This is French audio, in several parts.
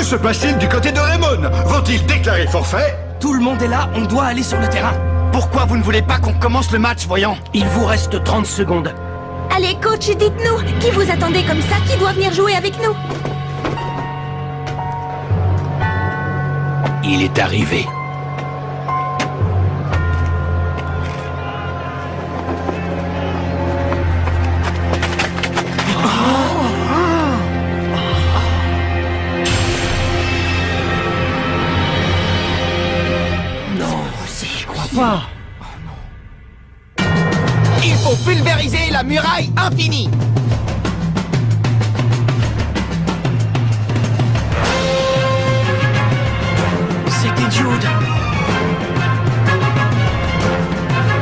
se passe-t-il du côté de Raymond? Vont-ils déclarer forfait? Tout le monde est là, on doit aller sur le terrain. Pourquoi vous ne voulez pas qu'on commence le match, voyons? Il vous reste 30 secondes. Allez, coach, dites-nous, qui vous attendez comme ça? Qui doit venir jouer avec nous? Il est arrivé. Il faut pulvériser la muraille infinie. C'était Jude.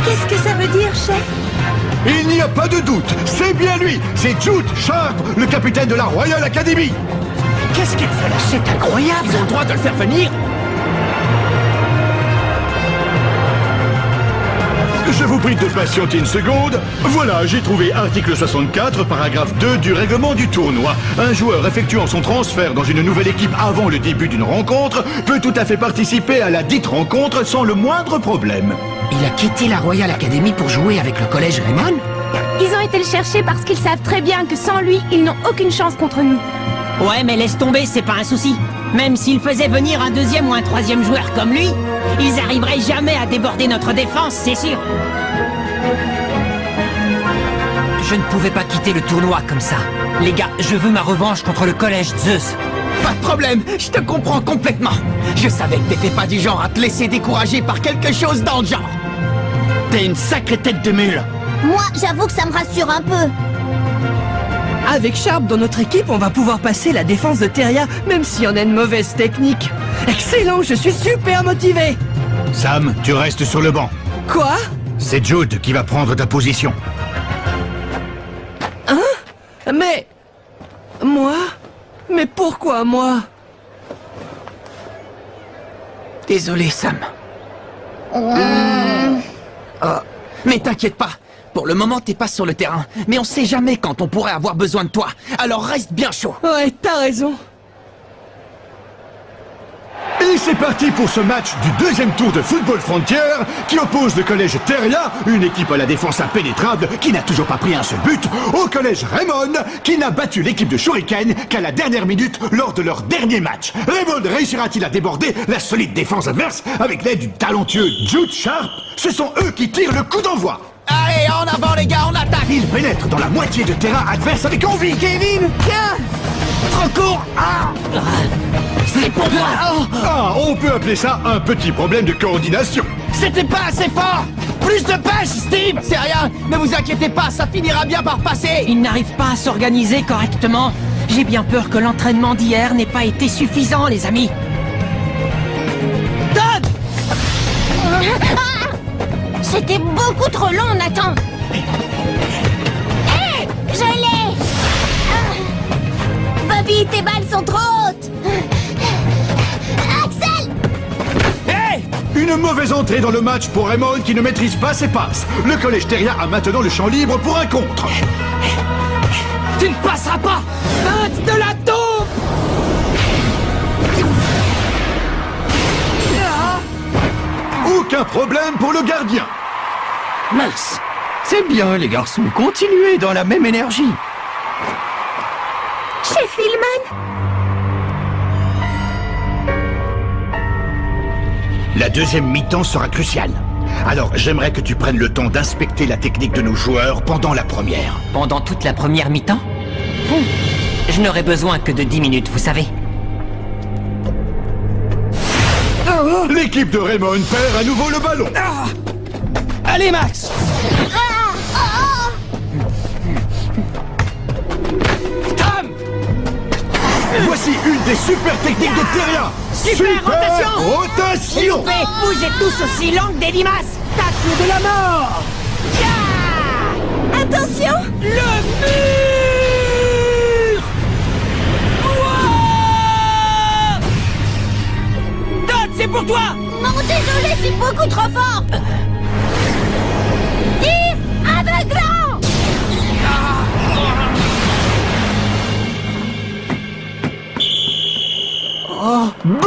Qu'est-ce que ça veut dire, chef? Il n'y a pas de doute, c'est bien lui. C'est Jude Sharp, le capitaine de la Royal Academy. Qu'est-ce qu'il fait là? C'est incroyable. Ils ont le droit de le faire venir. Je vous prie de patienter une seconde. Voilà, j'ai trouvé article 64, paragraphe 2 du règlement du tournoi. Un joueur effectuant son transfert dans une nouvelle équipe avant le début d'une rencontre peut tout à fait participer à la dite rencontre sans le moindre problème. Il a quitté la Royal Academy pour jouer avec le collège Raymond? Ils ont été le chercher parce qu'ils savent très bien que sans lui, ils n'ont aucune chance contre nous. Ouais, mais laisse tomber, c'est pas un souci. Même s'ils faisaient venir un deuxième ou un troisième joueur comme lui, ils arriveraient jamais à déborder notre défense, c'est sûr. Je ne pouvais pas quitter le tournoi comme ça. Les gars, je veux ma revanche contre le collège Zeus. Pas de problème, je te comprends complètement. Je savais que t'étais pas du genre à te laisser décourager par quelque chose dans le genre. T'es une sacrée tête de mule. Moi, j'avoue que ça me rassure un peu. Avec Sharp dans notre équipe, on va pouvoir passer la défense de Teria, même si on a une mauvaise technique. Excellent, je suis super motivé. Sam, tu restes sur le banc. Quoi? C'est Jude qui va prendre ta position. Hein? Mais... moi? Mais pourquoi moi? Désolé, Sam. Mais t'inquiète pas. Pour le moment, t'es pas sur le terrain. Mais on sait jamais quand on pourrait avoir besoin de toi. Alors reste bien chaud. Ouais, t'as raison. Et c'est parti pour ce match du deuxième tour de Football Frontier qui oppose le collège Teria, une équipe à la défense impénétrable qui n'a toujours pas pris un seul but, au collège Raymond qui n'a battu l'équipe de Shuriken qu'à la dernière minute lors de leur dernier match. Raymond réussira-t-il à déborder la solide défense adverse avec l'aide du talentueux Jude Sharp? Ce sont eux qui tirent le coup d'envoi. Allez, en avant les gars, on attaque. Ils pénètrent dans la moitié de terrain adverse avec envie. Kevin, tiens. Trop court. C'est pour moi. Ah, on peut appeler ça un petit problème de coordination. C'était pas assez fort. Plus de pêche, Steve. C'est rien, ne vous inquiétez pas, ça finira bien par passer. Ils n'arrivent pas à s'organiser correctement. J'ai bien peur que l'entraînement d'hier n'ait pas été suffisant, les amis. Todd. C'était beaucoup trop long, Nathan. Hé, je l'ai. Bobby, tes balles sont trop hautes. Axel. Hey. Une mauvaise entrée dans le match pour Raymond qui ne maîtrise pas ses passes. Le collège Teria a maintenant le champ libre pour un contre. Tu ne passeras pas. Feinte de la taupe. Aucun problème pour le gardien. Mince. C'est bien, les garçons. Continuez dans la même énergie. Chef Hillman. La deuxième mi-temps sera cruciale. Alors, j'aimerais que tu prennes le temps d'inspecter la technique de nos joueurs pendant la première. Pendant toute la première mi-temps? Je n'aurai besoin que de 10 minutes, vous savez. L'équipe de Raymond perd à nouveau le ballon. Allez, Max. Tom. Voici une des super techniques de Teria. Super rotation. rotation. Vous êtes tous aussi longs que des limaces. Tacle de la mort. Attention. Le mur. Wow. Todd, c'est pour toi. Non, désolé, c'est beaucoup trop fort. Steve, aveuglant. But!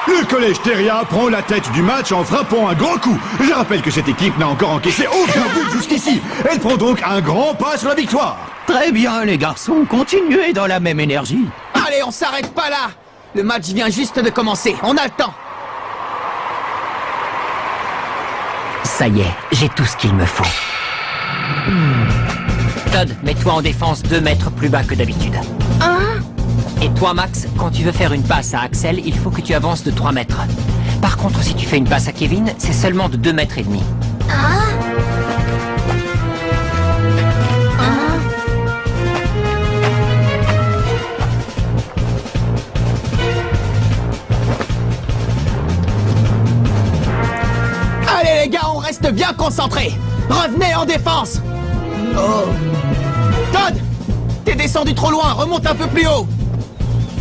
Le collège Theria prend la tête du match en frappant un grand coup. Je rappelle que cette équipe n'a encore encaissé aucun but jusqu'ici. Elle prend donc un grand pas sur la victoire. Très bien, les garçons, continuez dans la même énergie. Allez, on s'arrête pas là. Le match vient juste de commencer, on a le temps. Ça y est, j'ai tout ce qu'il me faut. Todd, mets-toi en défense 2 mètres plus bas que d'habitude. Et toi, Max, quand tu veux faire une passe à Axel, il faut que tu avances de 3 mètres. Par contre, si tu fais une passe à Kevin, c'est seulement de 2 mètres et demi. Allez les gars, on reste bien concentrés. Revenez en défense. Todd, t'es descendu trop loin, remonte un peu plus haut.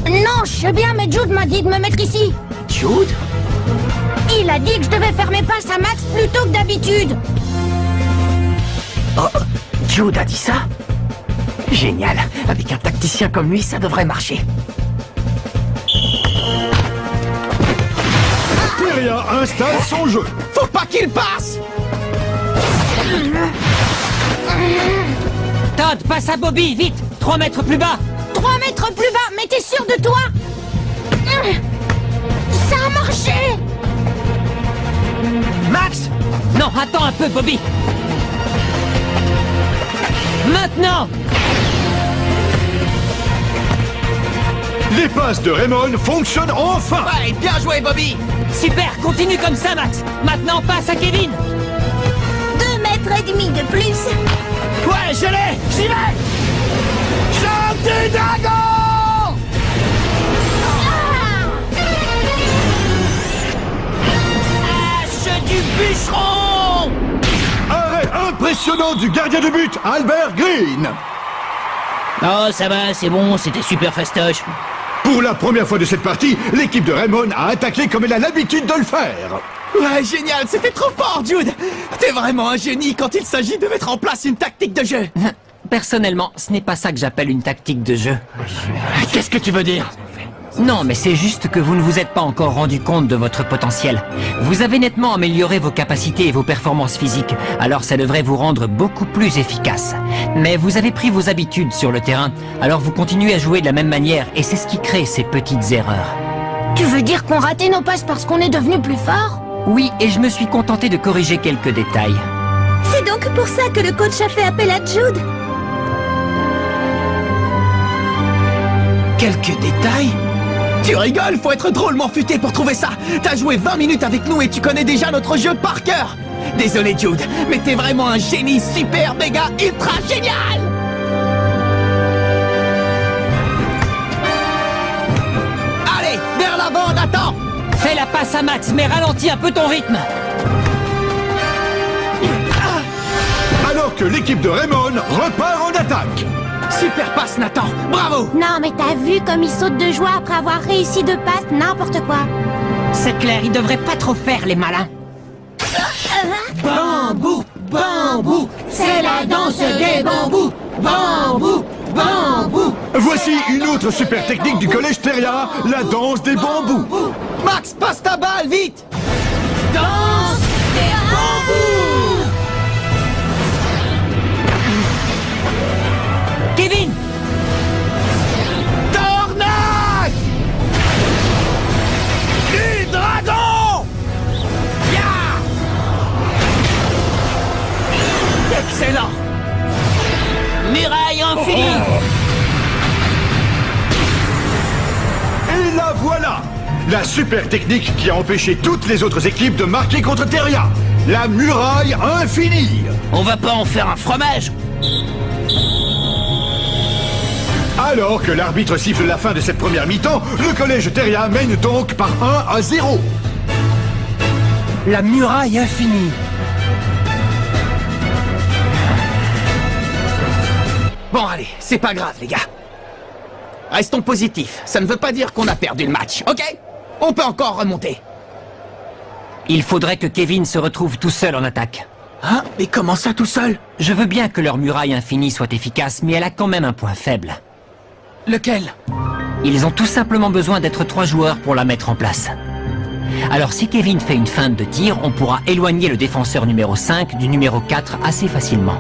Non, je sais bien, mais Jude m'a dit de me mettre ici. Jude? Il a dit que je devais faire mes passes à Max plus tôt que d'habitude. Oh, Jude a dit ça? Génial. Avec un tacticien comme lui, ça devrait marcher. Theria installe son jeu. Faut pas qu'il passe! Todd, passe à Bobby, vite! 3 mètres plus bas! 3 mètres plus bas, mais t'es sûr de toi? Ça a marché! Max! Non, attends un peu, Bobby! Maintenant! Les passes de Raymond fonctionnent enfin. Ouais, bien joué, Bobby! Super, continue comme ça, Max! Maintenant, passe à Kevin! 2 mètres et demi de plus. Ouais, je l'ai! J'y vais! Gentil dragon! Hache du bûcheron! Arrêt impressionnant du gardien de but, Albert Green. Oh, ça va, c'est bon, c'était super fastoche. Pour la première fois de cette partie, l'équipe de Raymond a attaqué comme elle a l'habitude de le faire. Ouais, génial, c'était trop fort, Jude! T'es vraiment un génie quand il s'agit de mettre en place une tactique de jeu. Personnellement, ce n'est pas ça que j'appelle une tactique de jeu. Qu'est-ce que tu veux dire? Non, mais c'est juste que vous ne vous êtes pas encore rendu compte de votre potentiel. Vous avez nettement amélioré vos capacités et vos performances physiques, alors ça devrait vous rendre beaucoup plus efficace. Mais vous avez pris vos habitudes sur le terrain, alors vous continuez à jouer de la même manière, et c'est ce qui crée ces petites erreurs. Tu veux dire qu'on ratait nos passes parce qu'on est devenu plus fort? Oui, et je me suis contenté de corriger quelques détails. C'est donc pour ça que le coach a fait appel à Jude? Quelques détails? Tu rigoles, faut être drôlement futé pour trouver ça. T'as joué 20 minutes avec nous et tu connais déjà notre jeu par cœur. Désolé Jude, mais t'es vraiment un génie super méga ultra génial. Allez, vers l'avant, Nathan. Fais la passe à Max, mais ralentis un peu ton rythme. Alors que l'équipe de Raymond repart en attaque. Super passe, Nathan. Bravo. Non, mais t'as vu comme il saute de joie après avoir réussi 2 passes, n'importe quoi. C'est clair, ils devraient pas trop faire les malins. Bambou, bambou, c'est la danse des bambous. Bambou, bambou. Voici une autre super technique du collège Theria, la danse des bambous. Max, passe ta balle, vite. Danse des bambous. Kevin! Tornade! Du dragon! Ya! Excellent! Muraille infinie! Et la voilà, la super technique qui a empêché toutes les autres équipes de marquer contre Theria. La muraille infinie. On va pas en faire un fromage? Alors que l'arbitre siffle la fin de cette première mi-temps, le collège Theria mène donc par 1-0. La muraille infinie. Bon allez, c'est pas grave les gars. Restons positifs, ça ne veut pas dire qu'on a perdu le match, ok? On peut encore remonter. Il faudrait que Kevin se retrouve tout seul en attaque. Hein? Mais comment ça tout seul? Je veux bien que leur muraille infinie soit efficace, mais elle a quand même un point faible. Lequel? Ils ont tout simplement besoin d'être 3 joueurs pour la mettre en place. Alors si Kevin fait une feinte de tir, on pourra éloigner le défenseur numéro 5 du numéro 4 assez facilement.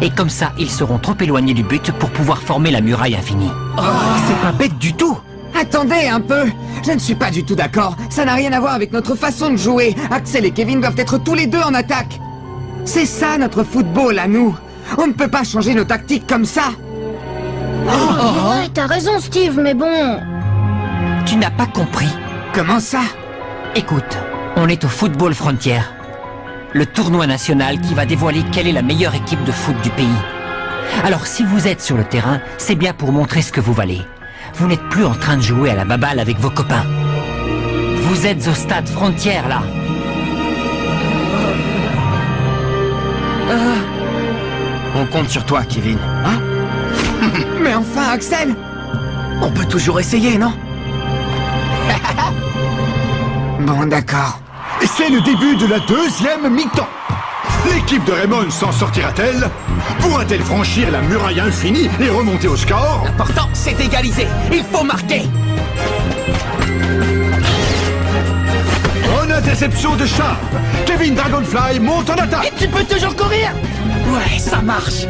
Et comme ça, ils seront trop éloignés du but pour pouvoir former la muraille infinie. Oh, c'est pas bête du tout. Attendez un peu. Je ne suis pas du tout d'accord. Ça n'a rien à voir avec notre façon de jouer. Axel et Kevin doivent être tous les deux en attaque. C'est ça notre football à nous. On ne peut pas changer nos tactiques comme ça. Ouais, t'as raison, Steve, mais bon... Tu n'as pas compris. Comment ça? Écoute, on est au Football Frontier, le tournoi national qui va dévoiler quelle est la meilleure équipe de foot du pays. Alors si vous êtes sur le terrain, c'est bien pour montrer ce que vous valez. Vous n'êtes plus en train de jouer à la baballe avec vos copains. Vous êtes au stade Frontier, là. On compte sur toi, Kevin. Hein? Mais enfin, Axel! On peut toujours essayer, non? Bon, d'accord. Et c'est le début de la deuxième mi-temps. L'équipe de Raymond s'en sortira-t-elle? Pourra-t-elle franchir la muraille infinie et remonter au score? L'important, c'est d'égaliser. Il faut marquer. Bonne interception de Sharp. Kevin Dragonfly monte en attaque. Et tu peux toujours courir? Ouais, ça marche.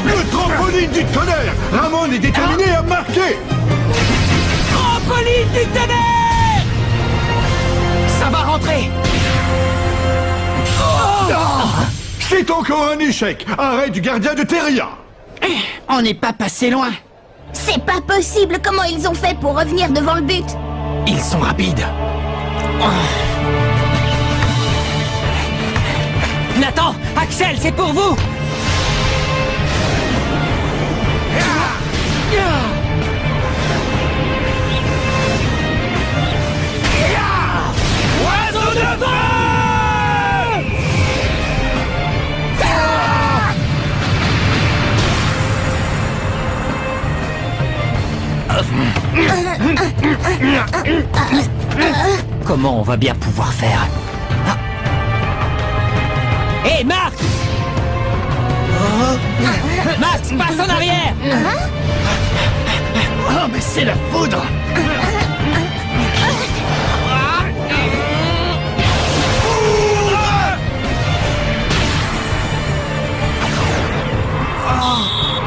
Le trampoline du tonnerre. Ramon est déterminé à marquer. Trampoline du tonnerre! Ça va rentrer. C'est encore un échec. Arrêt du gardien de Terria. On n'est pas passé loin. C'est pas possible. Comment ils ont fait pour revenir devant le but? Ils sont rapides. Nathan, Axel, c'est pour vous. Oiseau de feu! Comment on va bien pouvoir faire? Hé, Marc! Max, passe en arrière! Oh, mais c'est la foudre!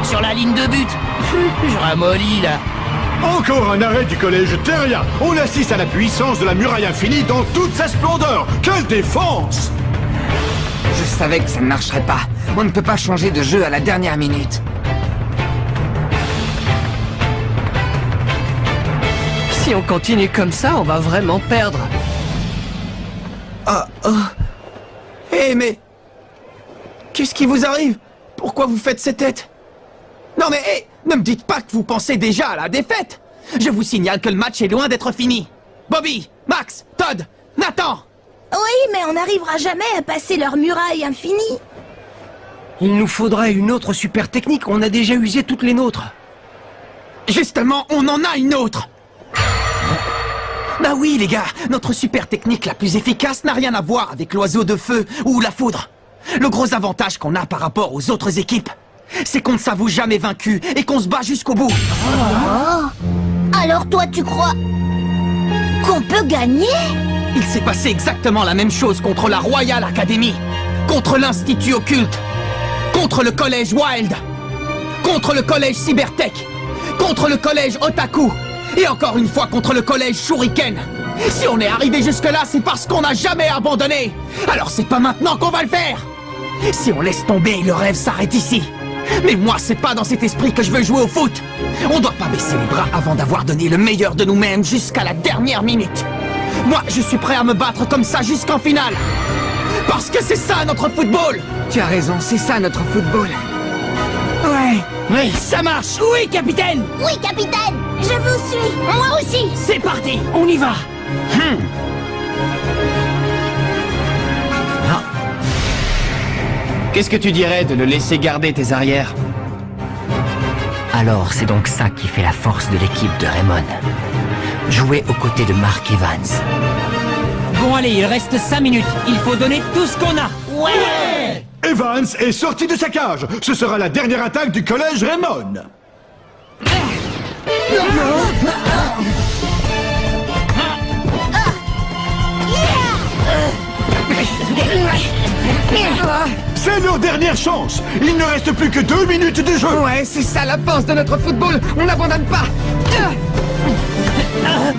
Sur la ligne de but! Je ramollis, là! Encore un arrêt du collège Terria. On assiste à la puissance de la muraille infinie dans toute sa splendeur. Quelle défense! Je savais que ça ne marcherait pas. On ne peut pas changer de jeu à la dernière minute. Si on continue comme ça, on va vraiment perdre. Hé, mais... Qu'est-ce qui vous arrive? Pourquoi vous faites ces têtes? Non mais, hé, ne me dites pas que vous pensez déjà à la défaite. Je vous signale que le match est loin d'être fini. Bobby, Max, Todd, Nathan! Oui, mais on n'arrivera jamais à passer leur muraille infinie. Il nous faudrait une autre super technique, on a déjà usé toutes les nôtres. Justement, on en a une autre. Bah oui, les gars, notre super technique la plus efficace n'a rien à voir avec l'oiseau de feu ou la foudre. Le gros avantage qu'on a par rapport aux autres équipes, c'est qu'on ne s'avoue jamais vaincu et qu'on se bat jusqu'au bout. Alors toi, tu crois qu'on peut gagner? Il s'est passé exactement la même chose contre la Royal Academy, contre l'Institut Occulte, contre le collège Wild, contre le collège Cybertech, contre le collège Otaku, et encore une fois contre le collège Shuriken. Si on est arrivé jusque-là, c'est parce qu'on n'a jamais abandonné. Alors c'est pas maintenant qu'on va le faire. Si on laisse tomber, le rêve s'arrête ici. Mais moi, c'est pas dans cet esprit que je veux jouer au foot. On doit pas baisser les bras avant d'avoir donné le meilleur de nous-mêmes jusqu'à la dernière minute. Moi, je suis prêt à me battre comme ça jusqu'en finale. Parce que c'est ça notre football. Tu as raison, c'est ça notre football. Ouais. Oui, ça marche! Oui, capitaine! Oui, capitaine, je vous suis. Moi aussi. C'est parti, on y va! Qu'est-ce que tu dirais de le laisser garder tes arrières? Alors c'est donc ça qui fait la force de l'équipe de Raymond. Jouer aux côtés de Mark Evans. Bon allez, il reste 5 minutes. Il faut donner tout ce qu'on a. Ouais. Evans est sorti de sa cage. Ce sera la dernière attaque du collège Raymond. C'est leur dernière chance. Il ne reste plus que 2 minutes de jeu. Ouais, c'est ça la force de notre football. On n'abandonne pas.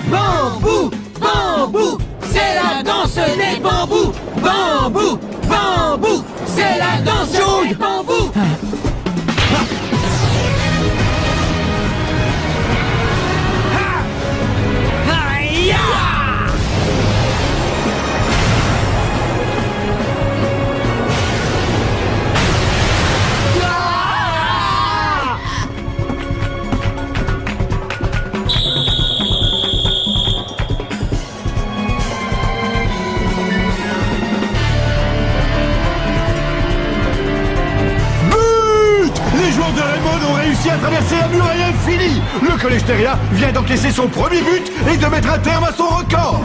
Bambou, bambou, c'est la danse des bambous. Bambou, bambou, c'est la danse des bambous. À traverser la muraille infinie. Le collège Teria vient d'encaisser son premier but et de mettre un terme à son record.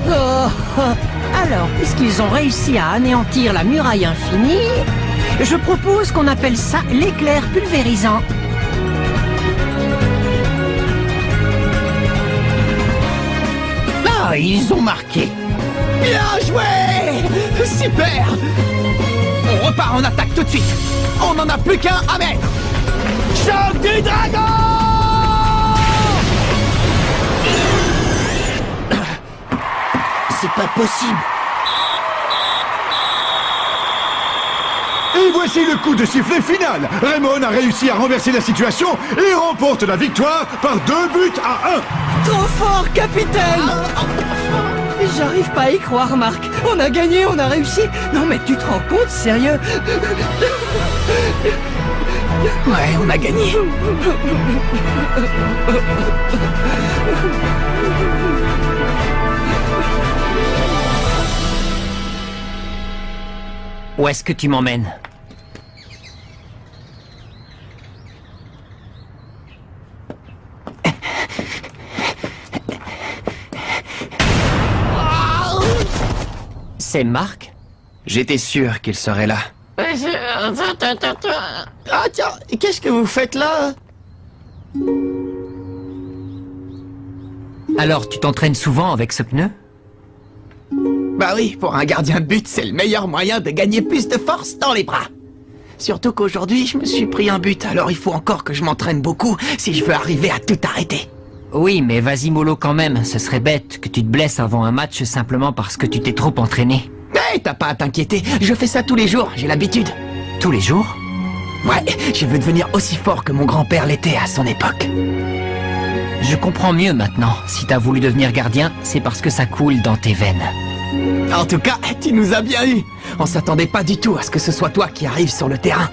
Alors, puisqu'ils ont réussi à anéantir la muraille infinie, je propose qu'on appelle ça l'éclair pulvérisant. Ah, ils ont marqué. Bien joué. Super. On repart en attaque tout de suite. On n'en a plus qu'un à mettre. Choc du dragon. C'est pas possible. Et voici le coup de sifflet final. Raymond a réussi à renverser la situation et remporte la victoire par 2 buts à 1. Trop fort, capitaine. J'arrive pas à y croire, Marc. On a gagné, on a réussi. Non, mais tu te rends compte, sérieux? Ouais, on a gagné. Où est-ce que tu m'emmènes? C'est Marc? J'étais sûr qu'il serait là. Ah tiens, qu'est-ce que vous faites là? Alors, tu t'entraînes souvent avec ce pneu? Bah oui, pour un gardien de but, c'est le meilleur moyen de gagner plus de force dans les bras. Surtout qu'aujourd'hui, je me suis pris un but, alors il faut encore que je m'entraîne beaucoup si je veux arriver à tout arrêter. Oui, mais vas-y mollo quand même, ce serait bête que tu te blesses avant un match simplement parce que tu t'es trop entraîné. Hey, t'as pas à t'inquiéter, je fais ça tous les jours, j'ai l'habitude. Tous les jours? Ouais, je veux devenir aussi fort que mon grand-père l'était à son époque. Je comprends mieux maintenant. Si t'as voulu devenir gardien, c'est parce que ça coule dans tes veines. En tout cas, tu nous as bien eu. On s'attendait pas du tout à ce que ce soit toi qui arrives sur le terrain.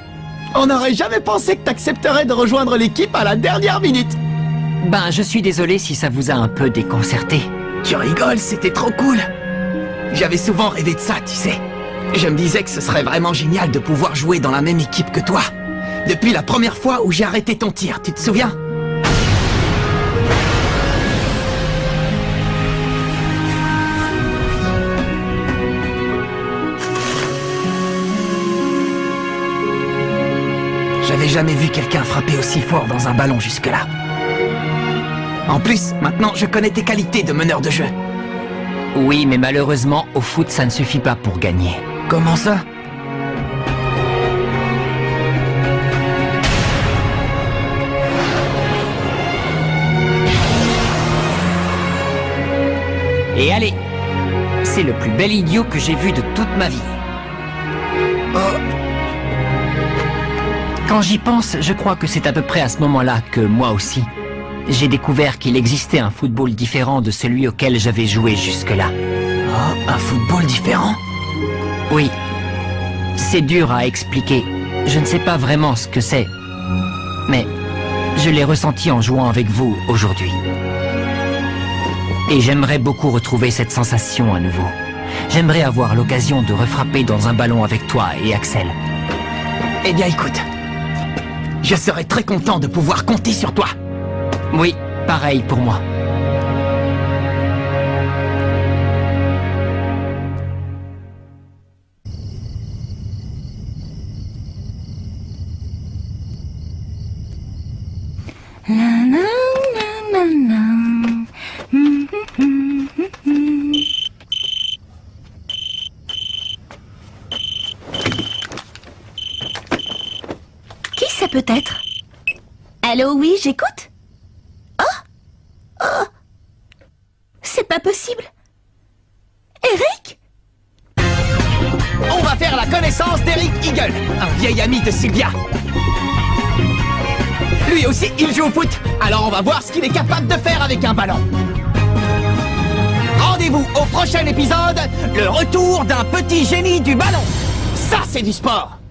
On n'aurait jamais pensé que t'accepterais de rejoindre l'équipe à la dernière minute. Ben, je suis désolé si ça vous a un peu déconcerté. Tu rigoles, c'était trop cool. J'avais souvent rêvé de ça, tu sais. Je me disais que ce serait vraiment génial de pouvoir jouer dans la même équipe que toi. Depuis la première fois où j'ai arrêté ton tir, tu te souviens? J'avais jamais vu quelqu'un frapper aussi fort dans un ballon jusque-là. En plus, maintenant, je connais tes qualités de meneur de jeu. Oui, mais malheureusement, au foot, ça ne suffit pas pour gagner. Comment ça? Et allez! C'est le plus bel idiot que j'ai vu de toute ma vie. Oh. Quand j'y pense, je crois que c'est à peu près à ce moment-là que moi aussi, j'ai découvert qu'il existait un football différent de celui auquel j'avais joué jusque-là. Oh, un football différent? Oui. C'est dur à expliquer. Je ne sais pas vraiment ce que c'est. Mais je l'ai ressenti en jouant avec vous aujourd'hui. Et j'aimerais beaucoup retrouver cette sensation à nouveau. J'aimerais avoir l'occasion de refrapper dans un ballon avec toi et Axel. Eh bien écoute, je serais très content de pouvoir compter sur toi. Oui, pareil pour moi. peut-être. Allô, oui, j'écoute. Oh, c'est pas possible. Eric? On va faire la connaissance d'Eric Eagle, un vieil ami de Sylvia. Lui aussi, il joue au foot. Alors on va voir ce qu'il est capable de faire avec un ballon. Rendez-vous au prochain épisode, le retour d'un petit génie du ballon. Ça, c'est du sport.